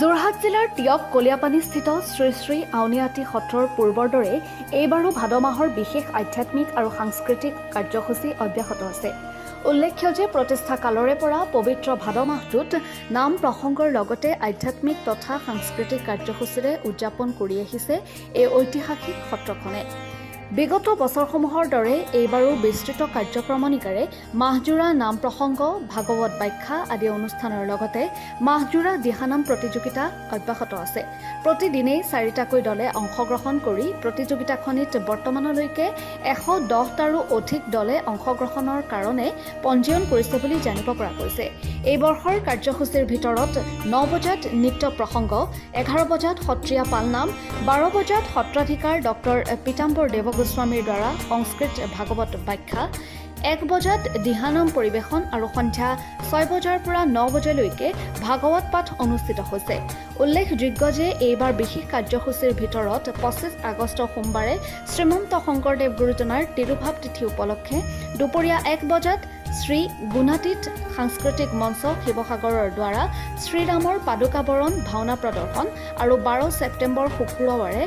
যোৰহাট জিলাৰ টিয়ক কলিয়াপানীস্থিত শ্ৰী শ্ৰী আউনীআটী সত্ৰৰ পূৰ্বৰ দৰে এইবাৰো ভাদ মাহৰ বিশেষ আধ্যাত্মিক আৰু সাংস্কৃতিক কাৰ্যসূচী অব্যাহত আছে। উল্লেখ্য যে প্ৰতিষ্ঠা কালৰে পৰা পবিত্ৰ ভাদ মাহটোত নাম প্ৰসংগৰ লগতে আধ্যাত্মিক তথা সাংস্কৃতিক কাৰ্যসূচীৰে উদযাপন কৰি আহিছে এই ঐতিহাসিক সত্ৰখনে। বিগত বছৰসমূহৰ দৰে এইবাৰো বিস্তৃত কাৰ্যক্ৰমণিকাৰে মাহজোৰা নাম প্ৰসংগ, ভাগৱত ব্যাখ্যা আদি অনুষ্ঠানৰ লগতে মাহজোৰা দিহানাম প্ৰতিযোগিতা অব্যাহত আছে। প্ৰতিদিনেই 4টাকৈ দলে অংশগ্ৰহণ কৰি প্ৰতিযোগিতাখনিত বৰ্তমানলৈকে 110টাৰো অধিক দলে অংশগ্ৰহণৰ কাৰণে পঞ্জীয়ন কৰিছে বুলি জানিব পৰা গৈছে। এই বৰ্ষৰ কাৰ্যসূচীৰ ভিতৰত 9 বজাত নৃত্য প্ৰসংগ, 11 বজাত সত্ৰীয়া পালনাম, 12 বজাত সত্ৰাধিকাৰ ডক্টৰ পীতাম্বৰ দেৱগোস্বামীৰ দ্বাৰা সংস্কৃত ভাগৱত ব্যাখ্যা, 1 বজাত দিহানাম পৰিৱেশন আৰু সন্ধ্যা 6 বজাৰ পৰা 9 বজালৈকে ভাগৱত পাঠ অনুষ্ঠিত হৈছে। উল্লেখযোগ্য যে এইবাৰ বিশেষ কাৰ্যসূচীৰ ভিতৰত 25 আগষ্ট সোমবাৰে শ্ৰীমন্ত শংকৰদেৱ গুৰুজনাৰ তিৰুভাৱ তিথি উপলক্ষে দুপৰীয়া 1 বজাত শ্ৰী গুণাতীত সাংস্কৃতিক মঞ্চ শিৱসাগৰৰ দ্বাৰা শ্ৰীৰামৰ পাদুকাবৰণ ভাওনা প্ৰদৰ্শন আৰু 12 ছেপ্টেম্বৰ শুক্ৰবাৰে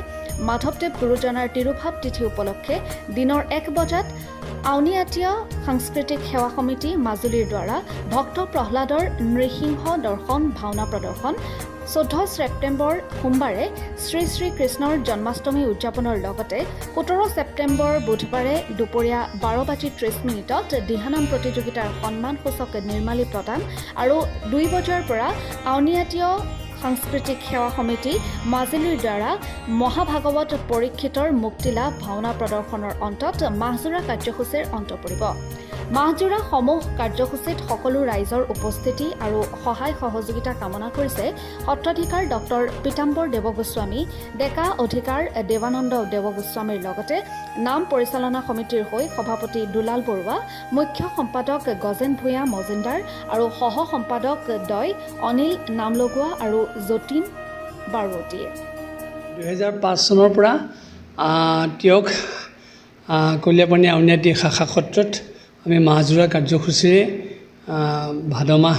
মাধৱদেৱ গুৰুজনাৰ তিৰুভাৱ তিথি উপলক্ষে দিনৰ 1 বজাত আউনীআটীয়া সাংস্কৃতিক সেৱা সমিতি মাজুলীৰ দ্বাৰা ভক্ত প্ৰহ্লাদৰ নৃসিংহ দৰ্শন ভাওনা প্ৰদৰ্শন, 14 ছেপ্টেম্বৰ সোমবাৰে শ্ৰী শ্ৰী কৃষ্ণৰ জন্মাষ্টমী উদযাপনৰ লগতে 17 ছেপ্টেম্বৰ বুধবাৰে দুপৰীয়া 12:30 দিহানাম প্ৰতিযোগিতাৰ সন্মানসূচক নিৰ্মালী প্ৰদান আৰু 2 বজাৰ পৰা আউনীআটীয় সাংস্কৃতিক সেৱা সমিতি মাজুলীৰ দ্বাৰা মহাভাগৱত পৰীক্ষিতৰ মুক্তিলাভ ভাওনা প্ৰদৰ্শনৰ অন্তত মাহজোৰা কাৰ্যসূচীৰ অন্ত পৰিব। মাহজোৰা সমূহ কাৰ্যসূচীত সকলো ৰাইজৰ উপস্থিতি আৰু সহায় সহযোগিতা কামনা কৰিছে সত্ৰাধিকাৰ ডক্টৰ পীতাম্বৰ দেৱগোস্বামী, ডেকা অধিকাৰ দেৱানন্দ দেৱগোস্বামীৰ লগতে নাম পৰিচালনা সমিতিৰ হৈ সভাপতি দুলাল বৰুৱা, মুখ্য সম্পাদক গজেন ভূঞা মজিন্দাৰ আৰু সহ সম্পাদক দ্বয় অনিল নামলগোৱা আৰু যতীন বাৰৱতীয়ে। 2005 চনৰ পৰা টিয়ক কলিয়াপানী আউনীআটী শাখা সত্ৰত আমি মাহজোৰা কাৰ্যসূচীৰে ভাদ মাহ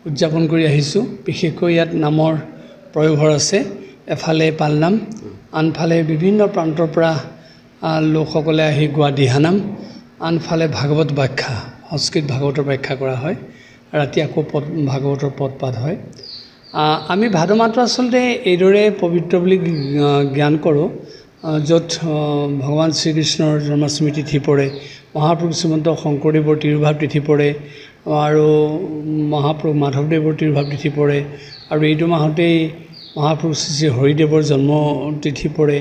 উদযাপন কৰি আহিছোঁ। বিশেষকৈ ইয়াত নামৰ প্ৰয়োভৰ আছে। এফালে পালনাম, আনফালে বিভিন্ন প্ৰান্তৰ পৰা লোকসকলে আহি গোৱা দিহানাম, আনফালে ভাগৱত ব্যাখ্যা, সংস্কৃত ভাগৱতৰ ব্যাখ্যা কৰা হয়। ৰাতি আকৌ ভাগৱতৰ পদপাঠ হয়। আমি ভাদ মাহটো আচলতে এইদৰে পবিত্ৰ বুলি জ্ঞান কৰোঁ, য'ত ভগৱান শ্ৰীকৃষ্ণৰ জন্মাষ্টমী তিথি পৰে, মহাপুৰুষ শ্ৰীমন্ত শংকৰদেৱৰ তিৰুভাৱ তিথি পৰে আৰু মহাপুৰুষ মাধৱদেৱৰ তিৰুভাৱ তিথি পৰে আৰু এইটো মাহতেই মহাপুৰুষ শ্ৰী হৰিদেৱৰ জন্ম তিথি পৰে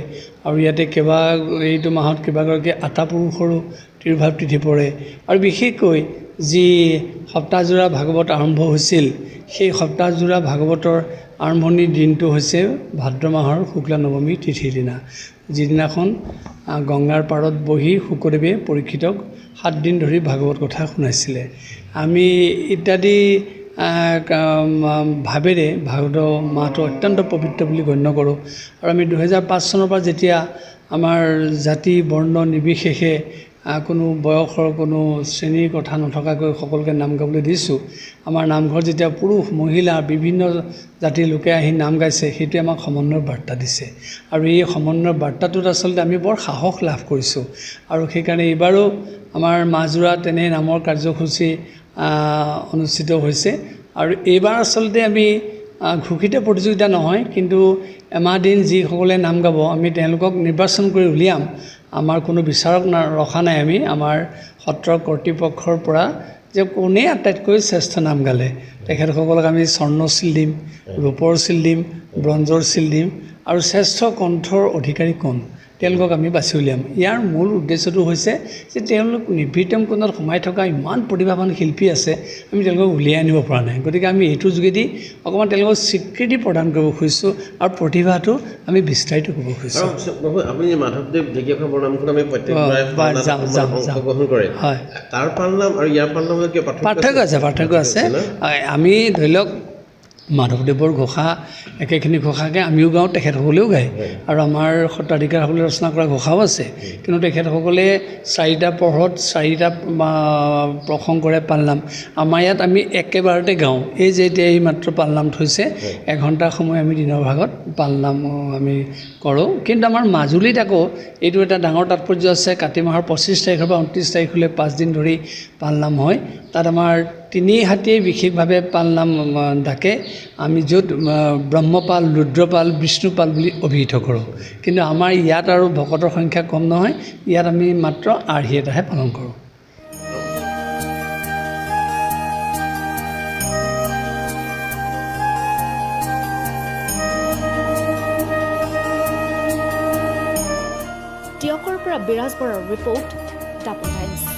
আৰু ইয়াতে এইটো মাহত কেইবাগৰাকী আটাপুৰুষৰো তিৰুভাৱ তিথি পৰে আৰু বিশেষকৈ যি সপ্তাহজোৰা ভাগৱত আৰম্ভ হৈছিল, সেই সপ্তাহজোৰা ভাগৱতৰ আৰম্ভণিৰ দিনটো হৈছে ভাদ্ৰ মাহৰ শুক্লা নৱমী তিথিৰ দিনা, যিদিনাখন গংগাৰ পাৰত বহি শুকদেৱে পৰীক্ষিতক 7 দিন ধৰি ভাগৱত কথা শুনাইছিলে। আমি ইত্যাদি ভাৱেৰে ভাগৱত মাহটো অত্যন্ত পবিত্ৰ বুলি গণ্য কৰোঁ আৰু আমি 2005 চনৰ পৰা যেতিয়া আমাৰ জাতি বৰ্ণ নিৰ্বিশেষে কোনো বয়সৰ কোনো শ্ৰেণীৰ কথা নথকাকৈ সকলোকে নাম গাবলৈ দিছোঁ। আমাৰ নামঘৰত যেতিয়া পুৰুষ মহিলা বিভিন্ন জাতিৰ লোকে আহি নাম গাইছে, সেইটোৱে আমাক সমন্বয়ৰ বাৰ্তা দিছে আৰু এই সমন্বয়ৰ বাৰ্তাটোত আচলতে আমি বৰ সাহস লাভ কৰিছোঁ আৰু সেইকাৰণে এইবাৰো আমাৰ মাহজোৰা তেনে নামৰ কাৰ্যসূচী অনুষ্ঠিত হৈছে আৰু এইবাৰ আচলতে আমি ঘোষিত প্ৰতিযোগিতা নহয়, কিন্তু এমাহ দিন যিসকলে নাম গাব আমি তেওঁলোকক নিৰ্বাচন কৰি উলিয়াম। আমাৰ কোনো বিচাৰক ৰখা নাই। আমি আমাৰ সত্ৰৰ কৰ্তৃপক্ষৰ পৰা যে কোনে আটাইতকৈ শ্ৰেষ্ঠ নাম গালে তেখেতসকলক আমি স্বৰ্ণ চিল দিম, ৰূপৰ চিল দিম, ব্ৰঞ্জৰ চিল দিম আৰু শ্ৰেষ্ঠ কণ্ঠৰ অধিকাৰী কোন তেওঁলোকক আমি বাছি উলিয়াম ইয়াৰ মূল উদ্দেশ্যটো হৈছে যে তেওঁলোক নিভৃতম কোণত সোমাই থকা ইমান প্ৰতিভাৱান শিল্পী আছে আমি তেওঁলোকক উলিয়াই আনিব পৰা নাই গতিকে আমি এইটোৰ যোগেদি অকণমান তেওঁলোকক স্বীকৃতি প্ৰদান কৰিব খুজিছোঁ আৰু প্ৰতিভাটো আমি বিস্তাৰিত কৰিব খুজিছোঁ আপুনি মাধৱদেৱ ঢেকীয়াখোৱা বৰনামখন আমি প্ৰত্যেকবাৰে অংশগ্ৰহণ কৰে হয় তাৰ পালনাম আৰু ইয়াৰ পালনামৰ কিয় পাৰ্থক্য আছে আমি ধৰি লওক মাধৱদেৱৰ ঘোষা একেখিনি ঘোষাকে আমিও গাওঁ তেখেতসকলেও গায় আৰু আমাৰ সত্ৰাধিকাৰসকলে ৰচনা কৰা ঘোষাও আছে কিন্তু তেখেতসকলে 4টা পঢ়ত 4টা প্ৰসংগ কৰে পালনাম আমাৰ ইয়াত আমি একেবাৰতে গাওঁ এই যে এতিয়া এই মাত্ৰ পালনাম থৈছে এঘণ্টা সময় আমি দিনৰ ভাগত পালনাম আমি কৰোঁ কিন্তু আমাৰ মাজুলীত আকৌ এইটো এটা ডাঙৰ তাৎপৰ্য আছে কাতি মাহৰ 25 তাৰিখৰ পৰা 29 তাৰিখলৈ 5 দিন ধৰি পালনাম হয় তাত আমাৰ 3 হাতীয়ে বিশেষভাৱে পালনাম ডাকে আমি য'ত ব্ৰহ্মপাল ৰুদ্ৰপাল বিষ্ণুপাল বুলি অভিহিত কৰোঁ কিন্তু আমাৰ ইয়াত আৰু ভকতৰ সংখ্যা কম নহয় ইয়াত আমি মাত্ৰ আৰ্হি এটাহে পালন কৰোঁ টিয়কৰ পৰা বিৰাজ বৰাৰ ৰিপৰ্ট, দাপোন টাইমছ।